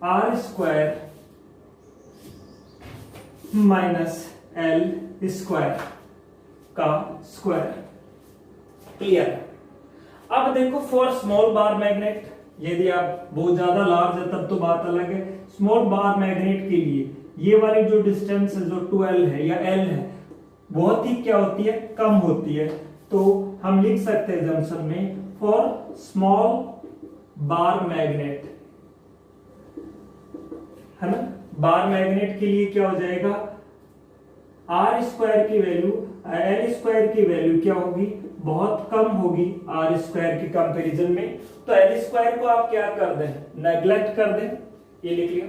R square minus L square का स्क्वायर। क्लियर। अब देखो फॉर स्मॉल बार मैग्नेट, यदि आप बहुत ज्यादा लार्ज है तब तो बात अलग है, स्मॉल बार मैग्नेट के लिए ये वाली जो डिस्टेंस है, जो 12 है या L है, बहुत ही क्या होती है, कम होती है, तो हम लिख सकते हैं जंक्शन में फॉर स्मॉल बार मैग्नेट, है ना। बार मैग्नेट के लिए क्या हो जाएगा, आर स्क्वायर की वैल्यू एल स्क्वायर की वैल्यू क्या होगी, बहुत कम होगी आर स्क्वायर के कंपैरिजन में। तो एल स्क्वायर को आप क्या कर दें, नेग्लेक्ट कर दें, ये लिख लिया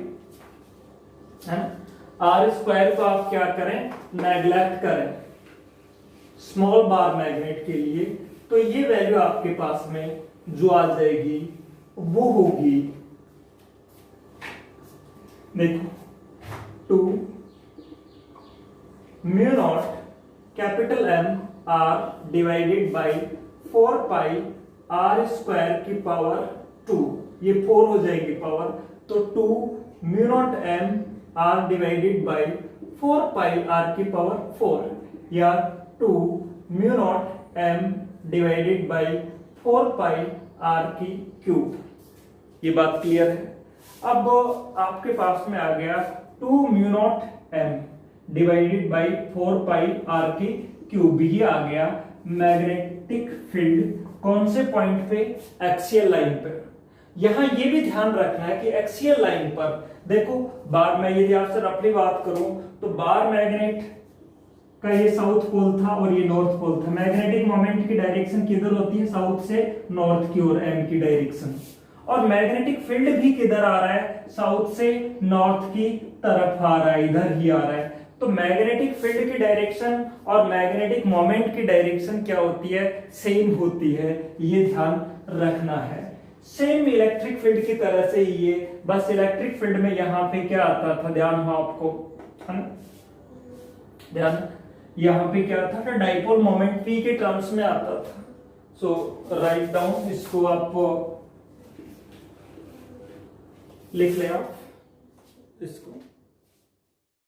है ना। आर स्क्वायर को आप क्या करें, नेग्लेक्ट करें स्मॉल बार मैग्नेट के लिए। तो ये वैल्यू आपके पास में जो आ जाएगी वो होगी, देखो 2 mu naught capital M R divided by 4 pi R square की पावर 2, ये 4 हो जाएगी पावर, तो 2 mu naught M R divided by 4 pi R की पावर 4, या 2 mu naught M divided by 4 pi R की क्यूब। ये बात क्लियर है। अब आपके पास में आ गया 2 mu naught M divided by 4 pi R की क्यूब, ये आ गया मैग्नेटिक फील्ड कौन से पॉइंट पे, एक्सियल लाइन पे। यहां ये भी ध्यान रखना है कि एक्सियल लाइन पर देखो, बार में यदि आपसे रफली बात करूं तो बार मैग्नेट का ये साउथ पोल था और ये नॉर्थ पोल था। मैग्नेटिक मोमेंट की डायरेक्शन किधर होती है, साउथ से नॉर्थ की ओर एम की डायरेक्शन, और मैग्नेटिक फील्ड भी किधर आ रहा है, साउथ से नॉर्थ की तरफ आ रहा है, इधर ही आ रहा है। तो मैग्नेटिक फील्ड की डायरेक्शन और मैग्नेटिक मोमेंट की डायरेक्शन क्या होती है, सेम होती है, ये ध्यान रखना है। सेम इलेक्ट्रिक फील्ड की तरह से ये, बस इलेक्ट्रिक फील्ड में यहां पे क्या आता था, ध्यान हो आपको, है ना, ध्यान, यहां पे क्या था, डाइपोल मोमेंट पी के टर्म्स में आता था। सो राइट डाउन, इसको आप लिख ले आप इसको।